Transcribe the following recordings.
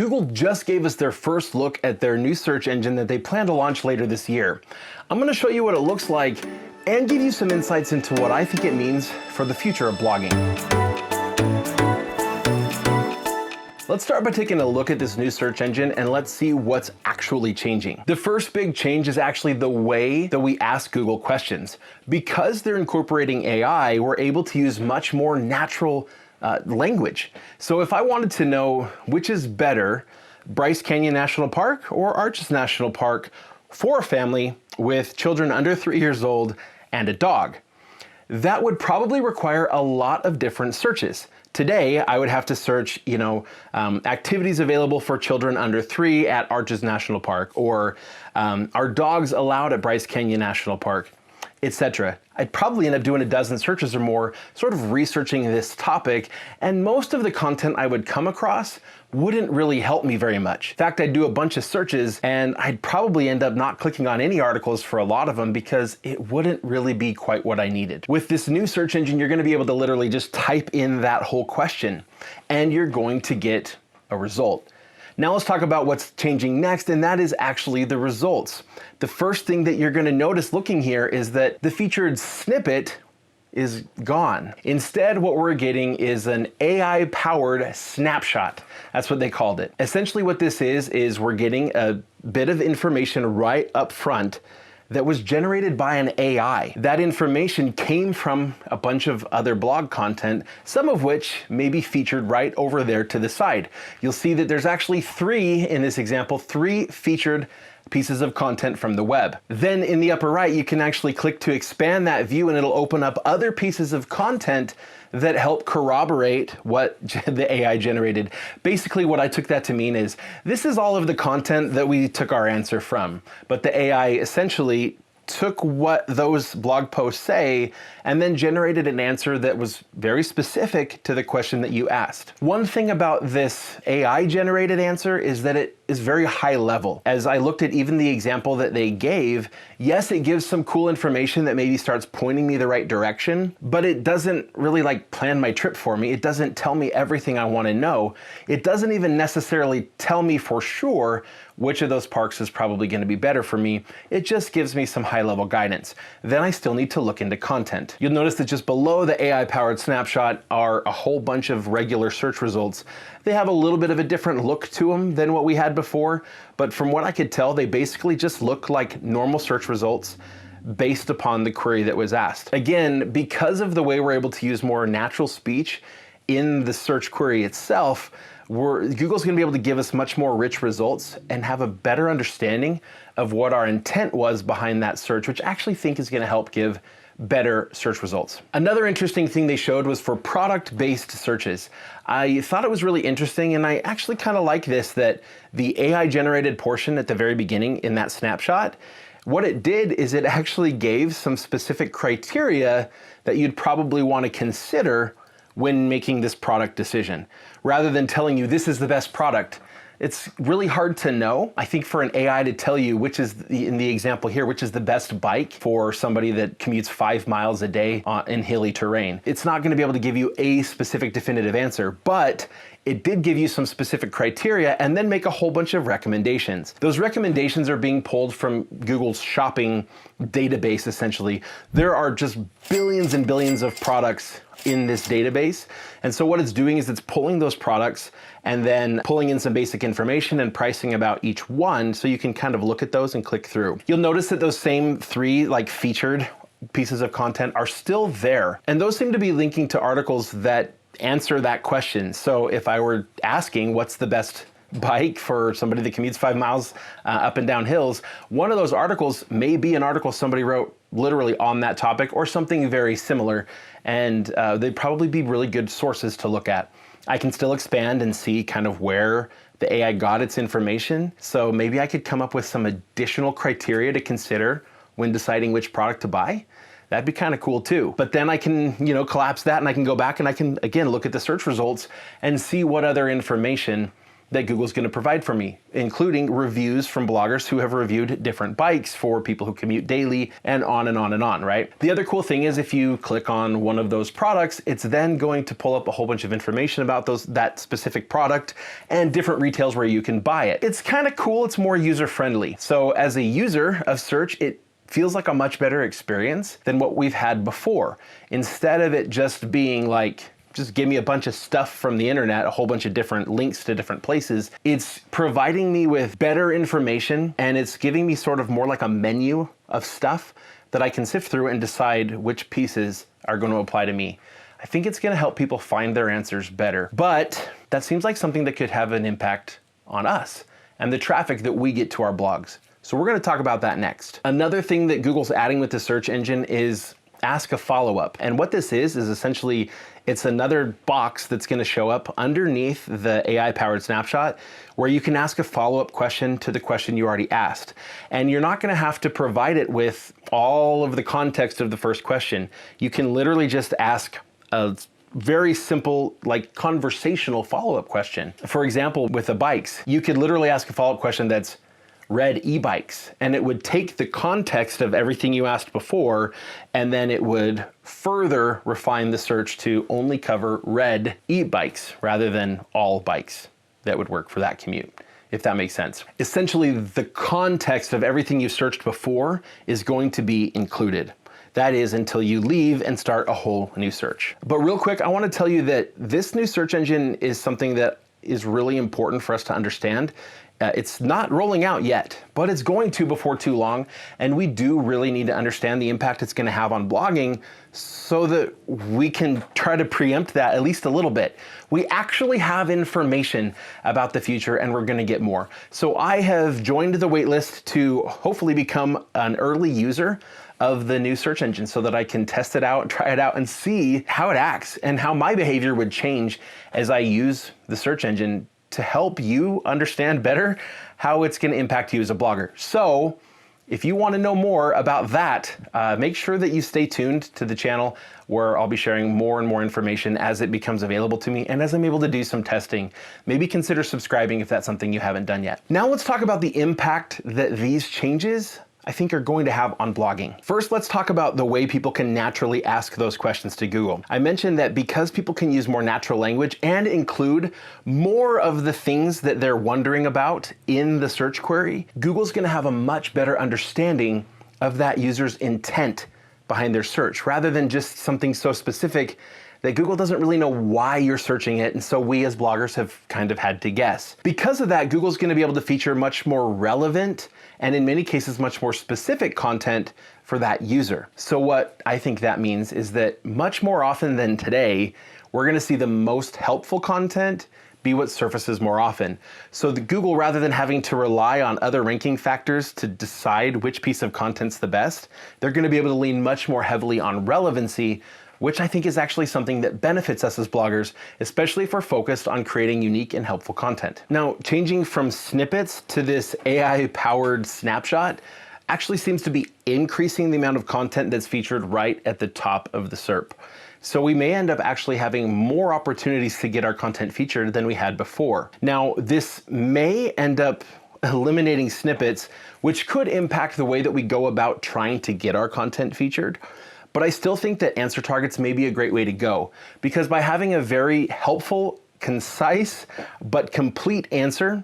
Google just gave us their first look at their new search engine that they plan to launch later this year. I'm going to show you what it looks like and give you some insights into what I think it means for the future of blogging. Let's start by taking a look at this new search engine and let's see what's actually changing. The first big change is actually the way that we ask Google questions. Because they're incorporating AI, we're able to use much more natural language. So if I wanted to know which is better, Bryce Canyon National Park or Arches National Park for a family with children under 3 years old and a dog, that would probably require a lot of different searches. Today, I would have to search, activities available for children under 3 at Arches National Park, or are dogs allowed at Bryce Canyon National Park, etc. I'd probably end up doing a dozen searches or more, sort of researching this topic, and most of the content I would come across wouldn't really help me very much. In fact, I'd do a bunch of searches and I'd probably end up not clicking on any articles for a lot of them because it wouldn't really be quite what I needed. With this new search engine, you're gonna be able to literally just type in that whole question and you're going to get a result. Now let's talk about what's changing next, and that is actually the results. The first thing that you're gonna notice looking here is that the featured snippet is gone. Instead, what we're getting is an AI-powered snapshot. That's what they called it. Essentially what this is we're getting a bit of information right up front that was generated by an AI. That information came from a bunch of other blog content, some of which may be featured right over there to the side. You'll see that there's actually 3, in this example, 3 featured pieces of content from the web. Then in the upper right, you can actually click to expand that view and it'll open up other pieces of content that help corroborate what the AI generated. Basically, what I took that to mean is, this is all of the content that we took our answer from, but the AI essentially took what those blog posts say and then generated an answer that was very specific to the question that you asked. One thing about this AI generated answer is that it is very high level. As I looked at even the example that they gave, yes, it gives some cool information that maybe starts pointing me the right direction, but it doesn't really plan my trip for me. It doesn't tell me everything I want to know. It doesn't even necessarily tell me for sure which of those parks is probably going to be better for me. It just gives me some high-level guidance. Then I still need to look into content. You'll notice that just below the AI-powered snapshot are a whole bunch of regular search results. They have a little bit of a different look to them than what we had before, but from what I could tell, they basically just look like normal search results based upon the query that was asked. Again, because of the way we're able to use more natural speech in the search query itself, Google's gonna be able to give us much more rich results and have a better understanding of what our intent was behind that search, which I actually think is gonna help give better search results. Another interesting thing they showed was for product-based searches. I thought it was really interesting, and I actually kind of like this, that the AI-generated portion at the very beginning in that snapshot, what it did is it actually gave some specific criteria that you'd probably want to consider when making this product decision. Rather than telling you this is the best product, it's really hard to know. I think for an AI to tell you which is, in the example here, which is the best bike for somebody that commutes 5 miles a day in hilly terrain, it's not gonna be able to give you a specific definitive answer, but it did give you some specific criteria and then make a whole bunch of recommendations. Those recommendations are being pulled from Google's shopping database, essentially. There are just billions and billions of products in this database. And so what it's doing is it's pulling those products and then pulling in some basic information and pricing about each one so you can kind of look at those and click through. You'll notice that those same 3 featured pieces of content are still there. And those seem to be linking to articles that answer that question. So if I were asking what's the best bike for somebody that commutes 5 miles up and down hills, one of those articles may be an article somebody wrote literally on that topic or something very similar, and they'd probably be really good sources to look at. I can still expand and see kind of where the AI got its information, so maybe I could come up with some additional criteria to consider when deciding which product to buy. That'd be kind of cool too. But then I can, collapse that and I can go back and I can, again, look at the search results and see what other information that Google's going to provide for me, including reviews from bloggers who have reviewed different bikes for people who commute daily, and on and on and on, right? The other cool thing is if you click on one of those products, it's then going to pull up a whole bunch of information about that specific product and different retails where you can buy it. It's kind of cool. It's more user-friendly. So as a user of search, it feels like a much better experience than what we've had before. Instead of it just being like, just give me a bunch of stuff from the internet, a whole bunch of different links to different places. It's providing me with better information, and it's giving me sort of more like a menu of stuff that I can sift through and decide which pieces are going to apply to me. I think it's going to help people find their answers better, but that seems like something that could have an impact on us and the traffic that we get to our blogs. So we're going to talk about that next. Another thing that Google's adding with the search engine is ask a follow-up. And what this is essentially, it's another box that's going to show up underneath the AI-powered snapshot where you can ask a follow-up question to the question you already asked. And you're not going to have to provide it with all of the context of the first question. You can literally just ask a very simple, like conversational follow-up question. For example, with the bikes, you could literally ask a follow-up question that's red e-bikes, and it would take the context of everything you asked before, and then it would further refine the search to only cover red e-bikes rather than all bikes that would work for that commute, if that makes sense. Essentially, the context of everything you searched before is going to be included. That is until you leave and start a whole new search. But real quick, I want to tell you that this new search engine is something that is really important for us to understand. It's not rolling out yet, but it's going to before too long, and we do really need to understand the impact it's going to have on blogging so that we can try to preempt that at least a little bit. We actually have information about the future, and we're going to get more. So I have joined the waitlist to hopefully become an early user of the new search engine so that I can test it out, try it out, and see how it acts and how my behavior would change as I use the search engine to help you understand better how it's going to impact you as a blogger. So if you want to know more about that, make sure that you stay tuned to the channel where I'll be sharing more and more information as it becomes available to me and as I'm able to do some testing. Maybe consider subscribing if that's something you haven't done yet. Now let's talk about the impact that these changes I think are going to have on blogging. First, let's talk about the way people can naturally ask those questions to Google. I mentioned that because people can use more natural language and include more of the things that they're wondering about in the search query, Google's going to have a much better understanding of that user's intent behind their search, rather than just something so specific that Google doesn't really know why you're searching it, and so we as bloggers have kind of had to guess. Because of that, Google's going to be able to feature much more relevant and in many cases much more specific content for that user. So what I think that means is that much more often than today, we're going to see the most helpful content be what surfaces more often. So Google, rather than having to rely on other ranking factors to decide which piece of content's the best, they're going to be able to lean much more heavily on relevancy, which I think is actually something that benefits us as bloggers, especially if we're focused on creating unique and helpful content. Now, changing from snippets to this AI-powered snapshot actually seems to be increasing the amount of content that's featured right at the top of the SERP. So we may end up actually having more opportunities to get our content featured than we had before. Now, this may end up eliminating snippets, which could impact the way that we go about trying to get our content featured. But I still think that answer targets may be a great way to go, because by having a very helpful, concise, but complete answer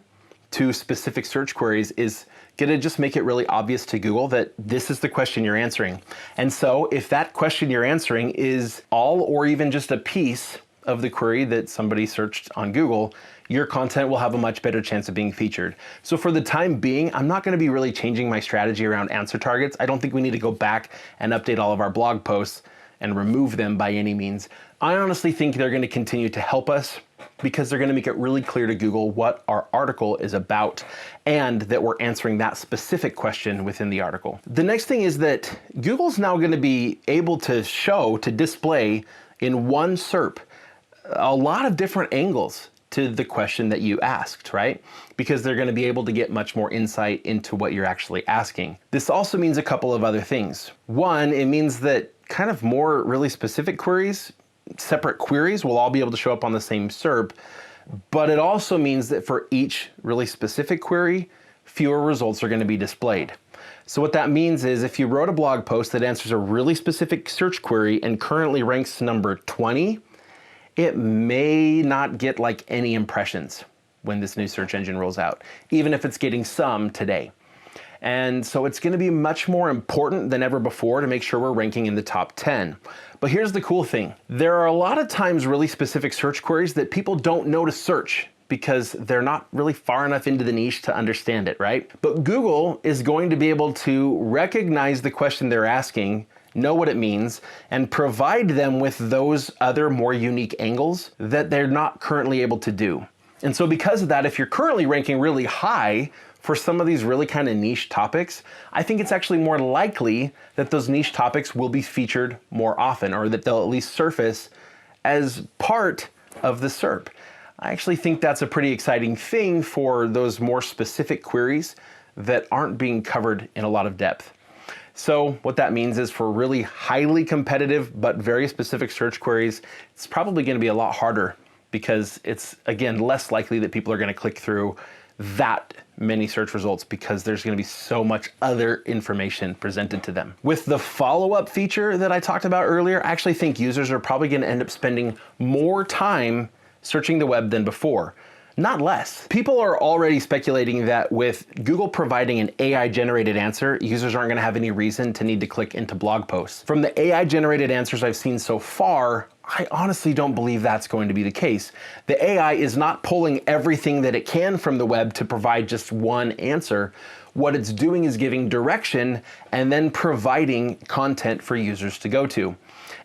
to specific search queries is going to just make it really obvious to Google that this is the question you're answering. And so if that question you're answering is all or even just a piece of the query that somebody searched on Google, your content will have a much better chance of being featured. So for the time being, I'm not going to be really changing my strategy around answer targets. I don't think we need to go back and update all of our blog posts and remove them by any means. I honestly think they're going to continue to help us because they're going to make it really clear to Google what our article is about and that we're answering that specific question within the article. The next thing is that Google's now going to be able to display in one SERP a lot of different angles to the question that you asked, right? Because they're going to be able to get much more insight into what you're actually asking. This also means a couple of other things. One, it means that kind of more really specific queries, separate queries will all be able to show up on the same SERP, But it also means that for each really specific query, fewer results are going to be displayed. So what that means is if you wrote a blog post that answers a really specific search query and currently ranks number 20, it may not get like any impressions when this new search engine rolls out, even if it's getting some today. And so it's going to be much more important than ever before to make sure we're ranking in the top 10. But here's the cool thing. There are a lot of times really specific search queries that people don't know to search because they're not really far enough into the niche to understand it, right? But Google is going to be able to recognize the question they're asking, know what it means, and provide them with those other more unique angles that they're not currently able to do. And so because of that, if you're currently ranking really high for some of these really kind of niche topics, I think it's actually more likely that those niche topics will be featured more often, or that they'll at least surface as part of the SERP. I actually think that's a pretty exciting thing for those more specific queries that aren't being covered in a lot of depth. So what that means is for really highly competitive but very specific search queries, it's probably going to be a lot harder because it's, again, less likely that people are going to click through that many search results because there's going to be so much other information presented to them. With the follow-up feature that I talked about earlier, I actually think users are probably going to end up spending more time searching the web than before, not less. People are already speculating that with Google providing an AI-generated answer, users aren't going to have any reason to need to click into blog posts. From the AI-generated answers I've seen so far, I honestly don't believe that's going to be the case. The AI is not pulling everything that it can from the web to provide just one answer. What it's doing is giving direction and then providing content for users to go to.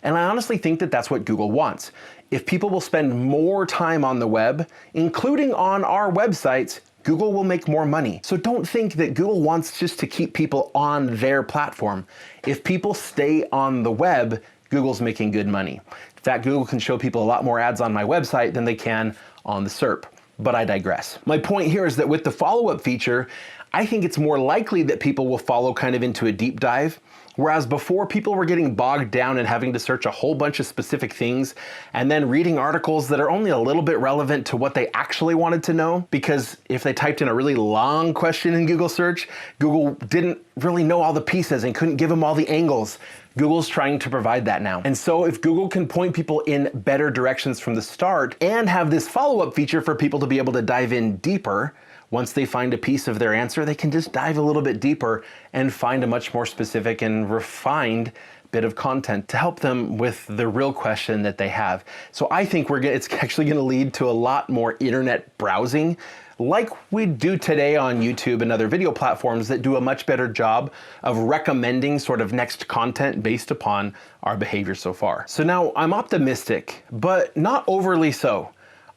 And I honestly think that that's what Google wants. If people will spend more time on the web, including on our websites, Google will make more money. So don't think that Google wants just to keep people on their platform. If people stay on the web, Google's making good money. In fact, Google can show people a lot more ads on my website than they can on the SERP. But I digress. My point here is that with the follow-up feature, I think it's more likely that people will follow kind of into a deep dive. Whereas before, people were getting bogged down and having to search a whole bunch of specific things and then reading articles that are only a little bit relevant to what they actually wanted to know, because if they typed in a really long question in Google search, Google didn't really know all the pieces and couldn't give them all the angles. Google's trying to provide that now. And so if Google can point people in better directions from the start and have this follow-up feature for people to be able to dive in deeper, once they find a piece of their answer, they can just dive a little bit deeper and find a much more specific and refined bit of content to help them with the real question that they have. So I think it's actually going to lead to a lot more internet browsing, like we do today on YouTube and other video platforms that do a much better job of recommending sort of next content based upon our behavior so far. So now I'm optimistic, but not overly so.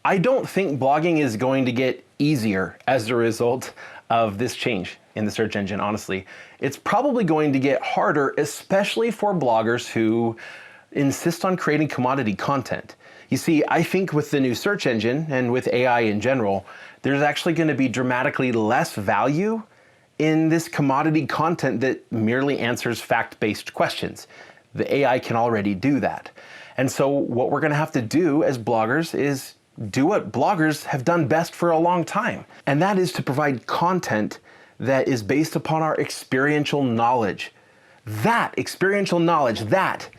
I don't think blogging is going to get easier as a result of this change in the search engine, honestly. It's probably going to get harder, especially for bloggers who insist on creating commodity content. You see, I think with the new search engine and with AI in general, there's actually going to be dramatically less value in this commodity content that merely answers fact-based questions. The AI can already do that. And so what we're going to have to do as bloggers is do what bloggers have done best for a long time. And that is to provide content that is based upon our experiential knowledge. That experiential knowledge, that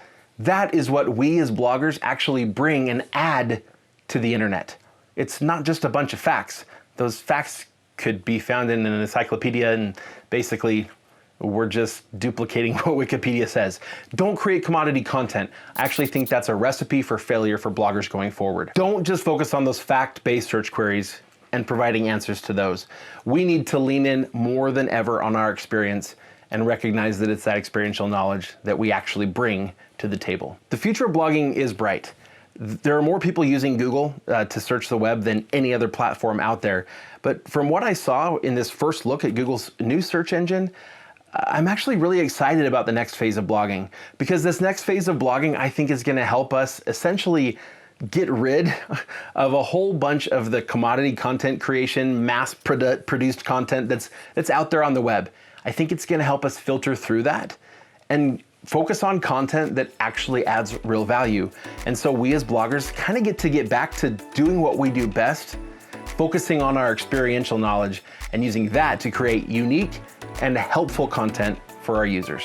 is what we as bloggers actually bring and add to the internet. It's not just a bunch of facts. Those facts could be found in an encyclopedia and basically we're just duplicating what Wikipedia says. Don't create commodity content. I actually think that's a recipe for failure for bloggers going forward. Don't just focus on those fact-based search queries and providing answers to those. We need to lean in more than ever on our experience and recognize that it's that experiential knowledge that we actually bring to the table. The future of blogging is bright. There are more people using Google to search the web than any other platform out there. But from what I saw in this first look at Google's new search engine, I'm actually really excited about the next phase of blogging, because this next phase of blogging I think is going to help us essentially get rid of a whole bunch of the commodity content creation, mass-produced content that's out there on the web. I think it's going to help us filter through that and focus on content that actually adds real value. And so we as bloggers kind of get back to doing what we do best, focusing on our experiential knowledge and using that to create unique and helpful content for our users.